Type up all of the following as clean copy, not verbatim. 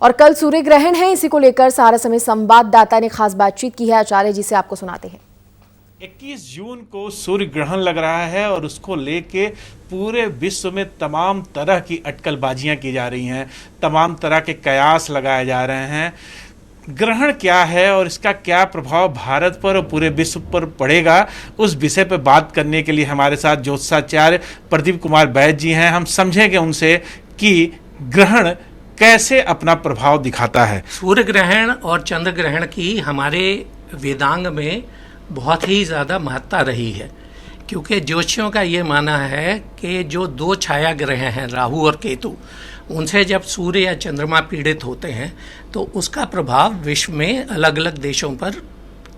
और कल सूर्य ग्रहण है, इसी को लेकर सहारा समेत संवाददाता ने खास बातचीत की है आचार्य जी से, आपको सुनाते हैं। 21 जून को सूर्य ग्रहण लग रहा है और उसको लेके पूरे विश्व में तमाम तरह की अटकलबाजियां की जा रही हैं, तमाम तरह के कयास लगाए जा रहे हैं। ग्रहण क्या है और इसका क्या प्रभाव भारत पर और पूरे विश्व पर पड़ेगा, उस विषय पर बात करने के लिए हमारे साथ ज्योतिषाचार्य प्रदीप कुमार वैद्य जी हैं। हम समझेंगे उनसे कि ग्रहण कैसे अपना प्रभाव दिखाता है। सूर्य ग्रहण और चंद्र ग्रहण की हमारे वेदांग में बहुत ही ज़्यादा महत्ता रही है, क्योंकि ज्योतिषियों का ये मानना है कि जो दो छाया ग्रह हैं राहु और केतु, उनसे जब सूर्य या चंद्रमा पीड़ित होते हैं तो उसका प्रभाव विश्व में अलग अलग देशों पर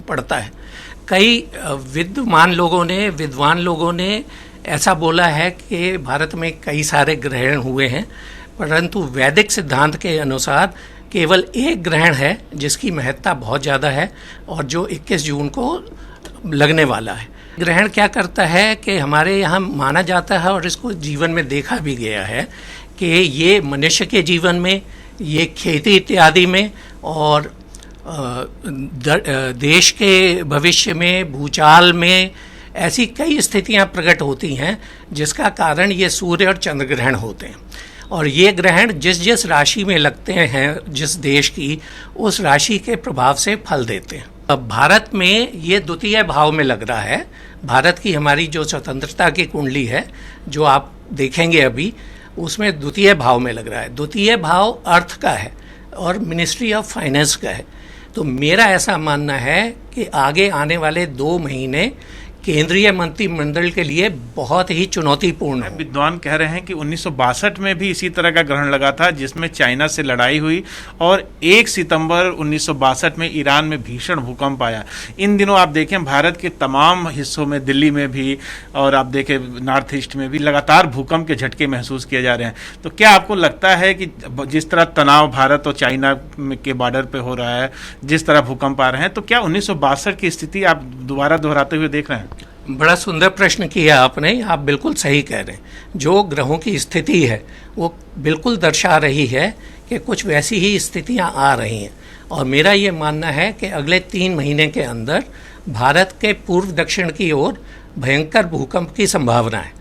पड़ता है। कई विद्वान लोगों ने ऐसा बोला है कि भारत में कई सारे ग्रहण हुए हैं, परंतु वैदिक सिद्धांत के अनुसार केवल एक ग्रहण है जिसकी महत्ता बहुत ज़्यादा है और जो 21 जून को लगने वाला है। ग्रहण क्या करता है कि हमारे यहाँ माना जाता है और इसको जीवन में देखा भी गया है कि ये मनुष्य के जीवन में, ये खेती इत्यादि में और देश के भविष्य में, भूचाल में ऐसी कई स्थितियाँ प्रकट होती हैं जिसका कारण ये सूर्य और चंद्र ग्रहण होते हैं। और ये ग्रहण जिस जिस राशि में लगते हैं, जिस देश की, उस राशि के प्रभाव से फल देते हैं। अब भारत में ये द्वितीय भाव में लग रहा है। भारत की हमारी जो स्वतंत्रता की कुंडली है, जो आप देखेंगे अभी, उसमें द्वितीय भाव में लग रहा है। द्वितीय भाव अर्थ का है और मिनिस्ट्री ऑफ फाइनेंस का है। तो मेरा ऐसा मानना है कि आगे आने वाले 2 महीने केंद्रीय मंत्रिमंडल के लिए बहुत ही चुनौतीपूर्ण है। विद्वान कह रहे हैं कि 1962 में भी इसी तरह का ग्रहण लगा था जिसमें चाइना से लड़ाई हुई और 1 सितंबर 1962 में ईरान में भीषण भूकंप आया। इन दिनों आप देखें भारत के तमाम हिस्सों में, दिल्ली में भी और आप देखें नॉर्थ ईस्ट में भी लगातार भूकंप के झटके महसूस किए जा रहे हैं। तो क्या आपको लगता है कि जिस तरह तनाव भारत और चाइना के बॉर्डर पर हो रहा है, जिस तरह भूकंप आ रहे हैं, तो क्या 1962 की स्थिति आप दोबारा दोहराते हुए देख रहे हैं? बड़ा सुंदर प्रश्न किया आपने। आप बिल्कुल सही कह रहे हैं। जो ग्रहों की स्थिति है वो बिल्कुल दर्शा रही है कि कुछ वैसी ही स्थितियां आ रही हैं। और मेरा ये मानना है कि अगले 3 महीने के अंदर भारत के पूर्व दक्षिण की ओर भयंकर भूकंप की संभावना है।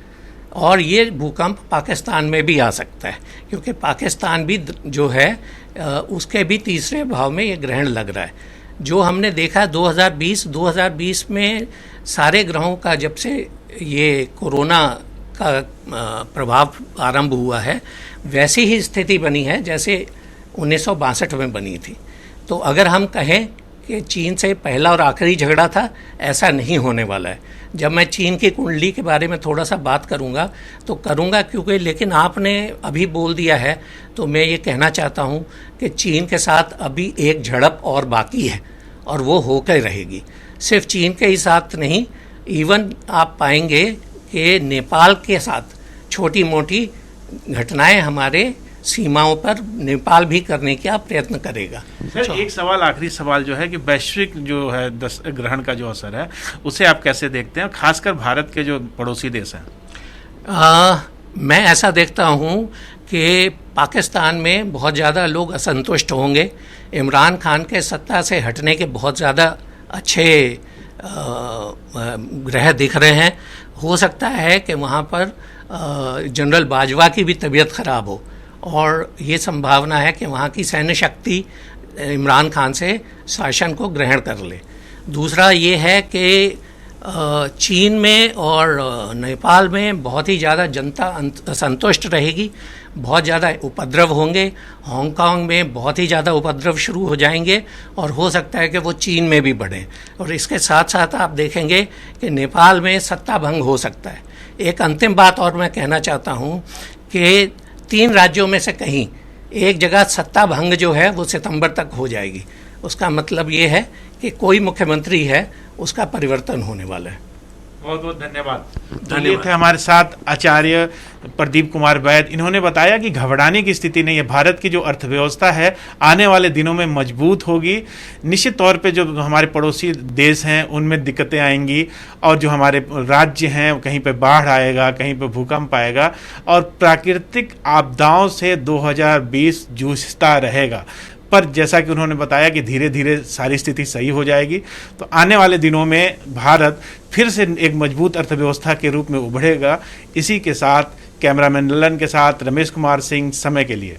और ये भूकंप पाकिस्तान में भी आ सकता है, क्योंकि पाकिस्तान भी जो है उसके भी तीसरे भाव में ये ग्रहण लग रहा है। जो हमने देखा 2020 में सारे ग्रहों का, जब से ये कोरोना का प्रभाव आरंभ हुआ है, वैसी ही स्थिति बनी है जैसे 1962 में बनी थी। तो अगर हम कहें कि चीन से पहला और आखिरी झगड़ा था, ऐसा नहीं होने वाला है। जब मैं चीन की कुंडली के बारे में थोड़ा सा बात करूंगा तो करूंगा, क्योंकि लेकिन आपने अभी बोल दिया है तो मैं ये कहना चाहता हूं कि चीन के साथ अभी एक झड़प और बाकी है और वो होकर रहेगी। सिर्फ चीन के ही साथ नहीं, इवन आप पाएंगे कि नेपाल के साथ छोटी मोटी घटनाएं हमारे सीमाओं पर नेपाल भी करने का प्रयत्न करेगा। सर, एक सवाल, आखिरी सवाल जो है कि वैश्विक जो है ग्रहण का जो असर है उसे आप कैसे देखते हैं, खासकर भारत के जो पड़ोसी देश हैं? मैं ऐसा देखता हूं कि पाकिस्तान में बहुत ज़्यादा लोग असंतुष्ट होंगे। इमरान खान के सत्ता से हटने के बहुत ज़्यादा अच्छे ग्रह दिख रहे हैं। हो सकता है कि वहाँ पर जनरल बाजवा की भी तबीयत ख़राब हो और ये संभावना है कि वहाँ की सैन्य शक्ति इमरान खान से शासन को ग्रहण कर ले। दूसरा ये है कि चीन में और नेपाल में बहुत ही ज़्यादा जनता असंतुष्ट रहेगी, बहुत ज़्यादा उपद्रव होंगे। हांगकांग में बहुत ही ज़्यादा उपद्रव शुरू हो जाएंगे और हो सकता है कि वो चीन में भी बढ़ें। और इसके साथ साथ आप देखेंगे कि नेपाल में सत्ता भंग हो सकता है। एक अंतिम बात और मैं कहना चाहता हूँ कि 3 राज्यों में से कहीं एक जगह सत्ता भंग जो है वो सितंबर तक हो जाएगी। उसका मतलब ये है कि कोई मुख्यमंत्री है उसका परिवर्तन होने वाला है। बहुत बहुत धन्यवाद। धन्यवाद। ये थे हमारे साथ आचार्य प्रदीप कुमार वैद। इन्होंने बताया कि घबराने की स्थिति नहीं है, भारत की जो अर्थव्यवस्था है आने वाले दिनों में मजबूत होगी। निश्चित तौर पे जो हमारे पड़ोसी देश हैं उनमें दिक्कतें आएंगी, और जो हमारे राज्य हैं कहीं पे बाढ़ आएगा, कहीं पे भूकंप आएगा, और प्राकृतिक आपदाओं से 2020 जूझता रहेगा। पर जैसा कि उन्होंने बताया कि धीरे धीरे सारी स्थिति सही हो जाएगी, तो आने वाले दिनों में भारत फिर से एक मजबूत अर्थव्यवस्था के रूप में उभरेगा। इसी के साथ कैमरामैन ललन के साथ रमेश कुमार सिंह, समय के लिए।